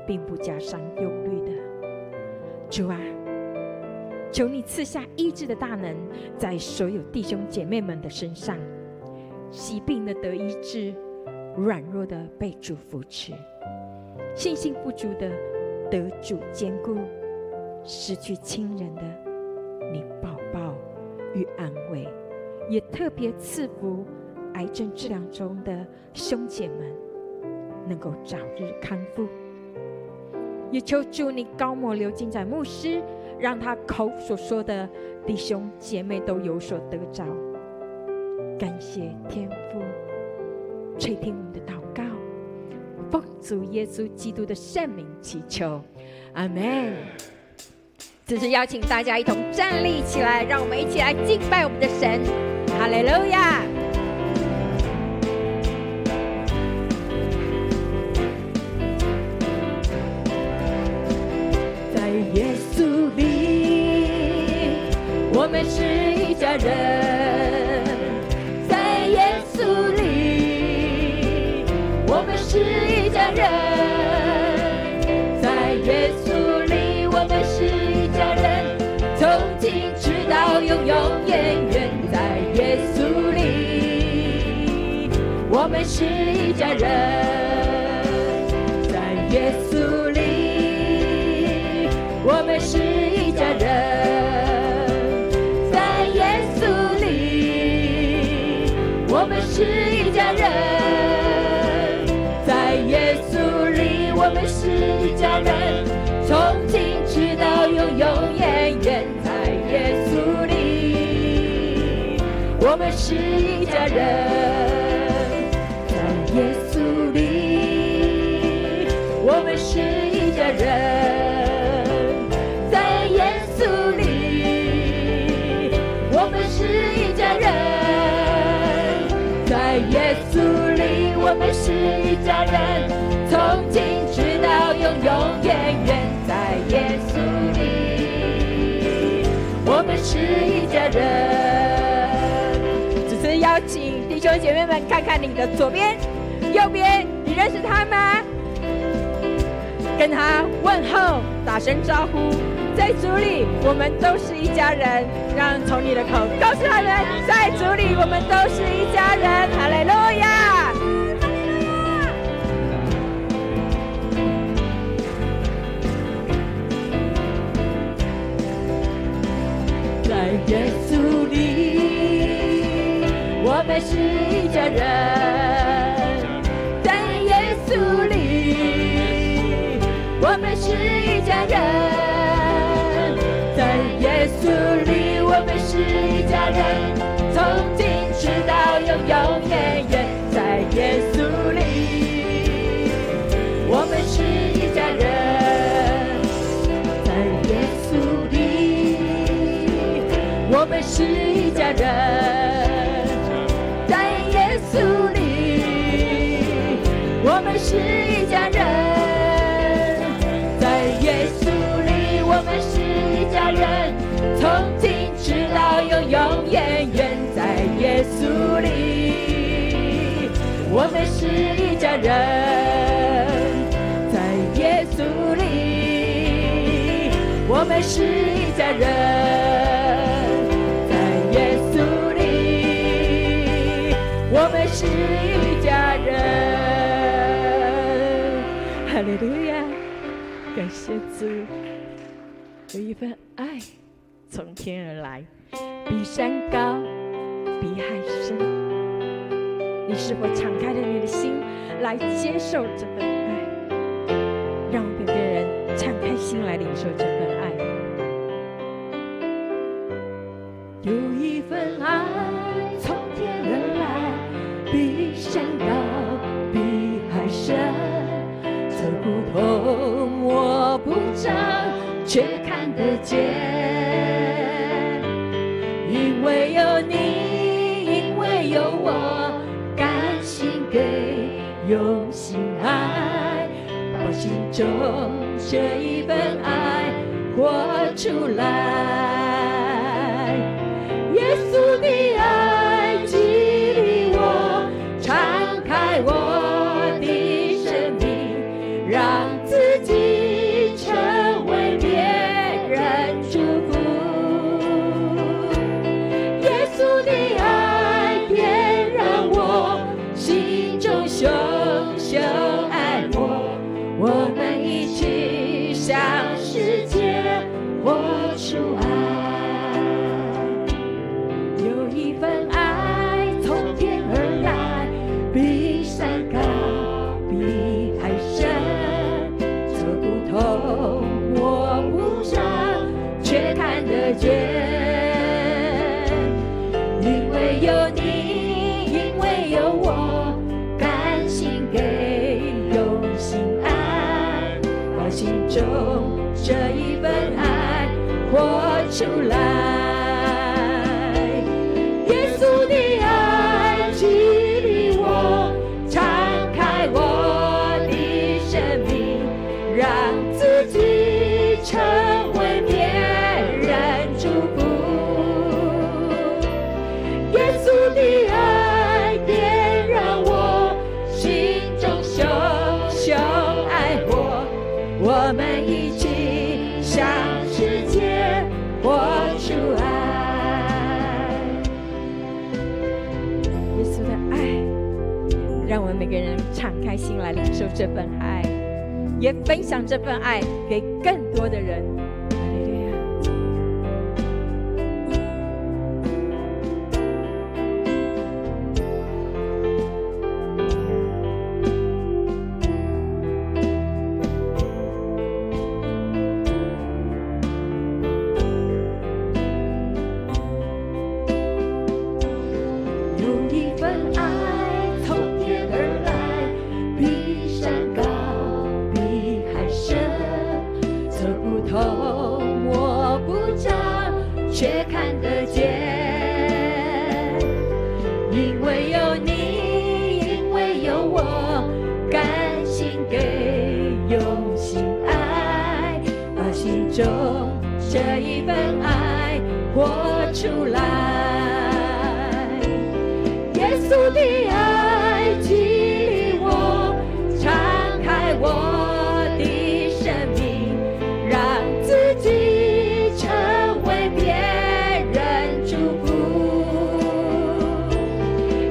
并不加上忧虑的。主啊，求你赐下医治的大能，在所有弟兄姐妹们的身上，疾病的得医治，软弱的被主扶持，信心不足的得主坚固，失去亲人的你抱抱与安慰，也特别赐福癌症治疗中的兄姐们能够早日康复。也求主你膏抹刘金仔牧师，让他口所说的弟兄姐妹都有所得着。感谢天父垂听我们的祷告，奉主耶稣基督的圣名祈求，阿们。此时邀请大家一同站立起来，让我们一起来敬拜我们的神，哈利路亚。在耶稣里，我们是一家人，在耶稣里，我们是一家人，在耶稣里，我们是一家人，从今直到永永远远，在耶稣里，我们是一家人，在耶稣里，我们是一家人，在耶稣里，我们是一家人，在耶稣里，我们是一家人，从今直到永永远远，在耶稣里，我们是一家人，在耶稣里，我们是一家人，在耶稣里，我们是一家人，在耶稣里，我们是一家人，从今直到永永远远，在耶稣里，我们是一家人。只是邀请弟兄姐妹们看看你的左边、右边，你认识他吗？跟他问候，打声招呼。在主里，我们都是一家人。让从你的口告诉他们，在主里，我们都是一家人。哈利路亚！在耶稣里，我们是一家人。在耶稣里，我们是一家人。在耶稣里，我们是一家人，从今直到永永远远。在耶稣里，我们是一家人。在耶稣里，我们是一家人。在耶稣里，我们是一家人。在耶稣里，我们是一家人，从今直到永永远远。在耶稣里，我们是一家人。在耶稣里，我们是一家人。在耶稣里，我们是一家人。哈利路亚！感谢主，有一份爱从天而来，比山高，比海深。你是否敞开了你的心来接受这份爱？让我们每个人敞开心来领受这份爱。有一份爱从天而来，比山高，比海深。测不透，摸不着，却看得见。因为有你，因为有我，甘心给，用心爱，把心中这一份爱活出来。耶稣的爱激励我，敞开我的生命，让自己成为别人祝福。耶稣的爱点燃我心中熊熊爱我，我们一起向世界活出爱。有一份爱从天而来，比山高，比海深，测不透，摸不着，却看得见。因为有你，因为有我，甘心给，用心爱，把心中这一份爱活出来。耶稣的爱激励我，敞开我的生命，让自己成为别人祝福。耶稣的爱点燃我心中熊熊爱火，我们一起向世界活出爱。耶稣的爱，让我们每个人敞开心来领受这份爱，也分享这份爱给更多的人。哈利路亚。有一份爱从天而来，比山高，比海深，测不透，摸不着，却看得见。因为有你，因为有我，甘心给，用心爱，把心中这一份爱活出来。耶稣的爱激励我，敞开我的生命，让自己成为别人祝福。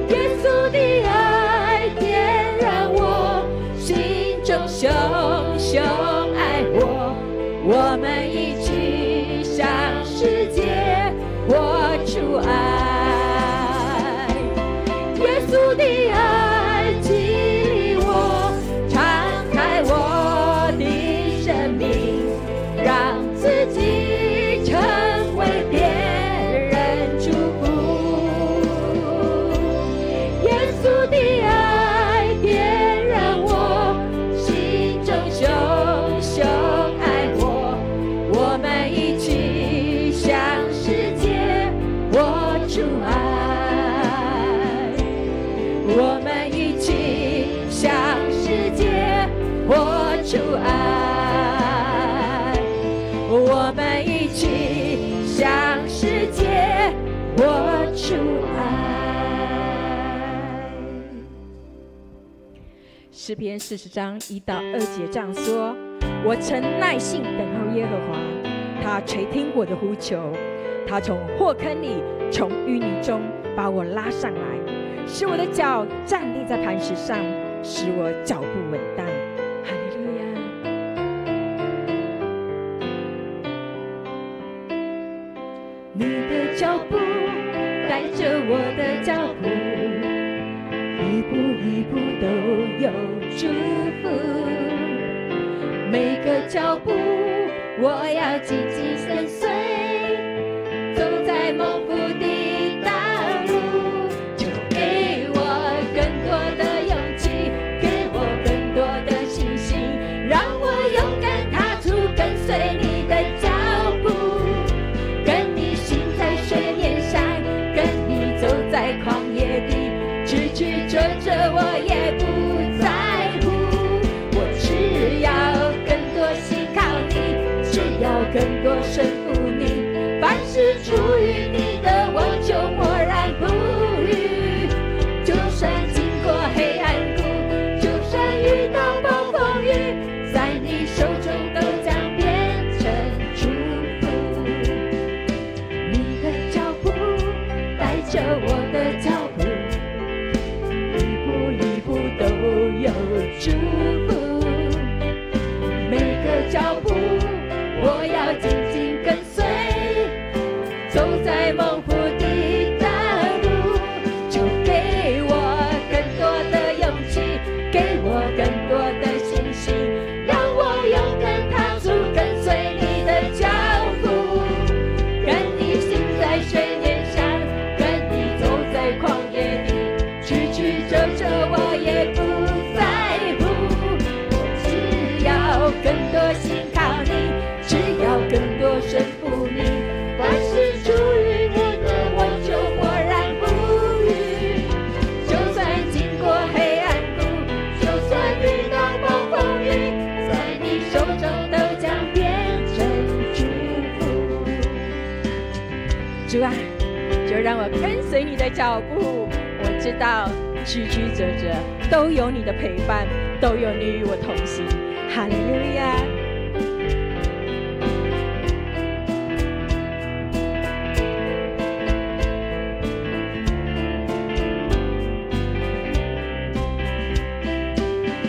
耶稣的爱点燃我心中熊熊爱火，我们一起向世界活出爱。耶稣的爱激励我，敞开我的生命，让自己成为别人祝福。耶稣的爱点燃我心中熊熊爱火，我们一起向世界活出爱。我们一起向世界活出爱，我们一起向世界活出爱。诗篇40章1到2节这样说：我曾耐性等候耶和华，他垂听我的呼求，他从祸坑里，从淤泥中把我拉上来，使我的脚站立在磐石上，使我脚步稳当。哈利路亚。你的脚步带着我的脚步，一步一步都有祝福。每个脚步我要紧紧跟随，走在蒙福的道路，就给我更多的勇气，给我更多的信心，让我勇敢踏出跟随你的脚步，跟你行在水面上，跟你走在旷野里，曲曲折折我也不在乎，我只要更多信靠你，只要更多顺服你，凡是出于你的我就默然不语，就算经过黑暗谷，就算遇到暴风雨，在你主啊，就让我跟随你的脚步，我知道曲曲折折都有你的陪伴，都有你与我同行。哈利路亚。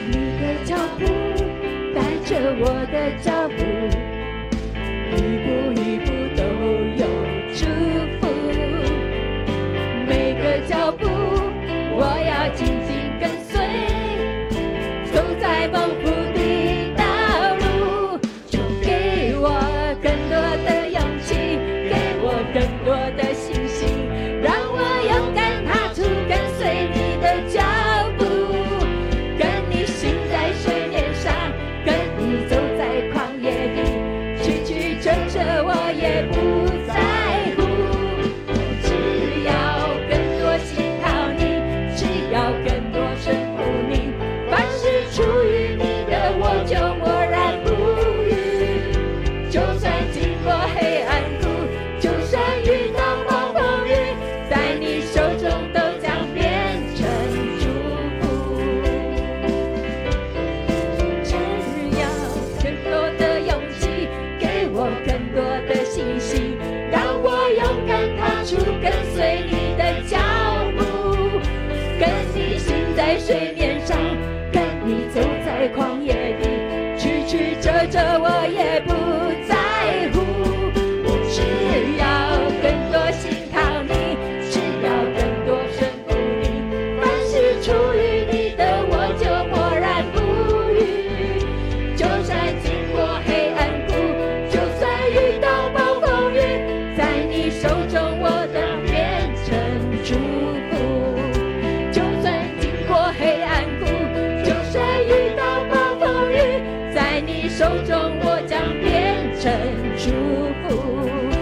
你的脚步带着我的脚步，一步一步都有祝福。每个脚步我要紧紧跟随，走在蒙福的道路，就给我更多的勇气，给我更多的信心，让我勇敢踏出跟随你的脚步，跟你行在水面上，跟你走在旷野里，曲曲折折我也不在乎，我只要更多信靠你，只要更多顺服你，凡是出于你的我就默然不语，就算经过黑暗谷，就算遇到暴风雨，在你手中都将变成祝福。只要更多的勇气，给我更多的信心，让我勇敢踏出跟随你的脚步，跟你行在水面上，跟你走在旷野里，曲曲折折我也不在乎，我只要更多信靠你，只要更多顺服你，凡是出于你的我就默然不语，就算经过黑暗谷，就算遇到暴风雨，在你手中我都变成祝福，就算经过黑暗谷，就算遇到暴风雨，在你手中我将变成祝福。